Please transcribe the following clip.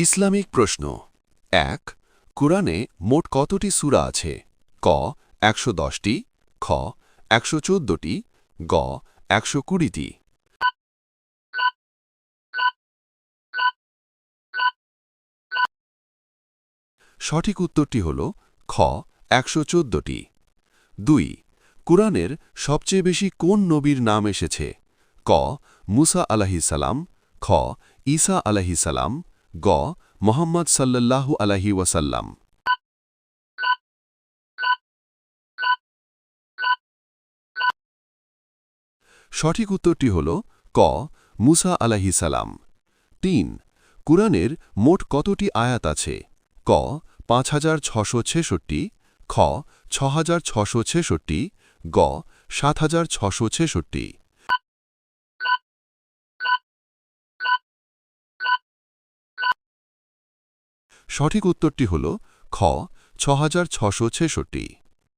Islamic প্রশ্ন ১ কুরআনে মোট কতটি সূরা আছে ক ১১০টি খ ১১৪টি গ ১২০টি সঠিক উত্তরটি হল খ ১১৪টি ২ কুরআনের সবচেয়ে বেশি কোন নবীর নাম এসেছে ক মুসা আলাইহিস সালাম খ ঈসা আলাইহিস সালাম গ মুহাম্মদ সাল্লাল্লাহু আলাইহি ওয়াসাল্লাম সঠিক উত্তরটি হল ক মুসা আলাইহিস সালাম ৩ কুরআনের মোট কতটি আয়াত আছে ক ৫৬৬৬ খ ৬৬৬৬ গ ৭৬৬৬ সঠিক উত্তরটি হল খ ৬৬৬৬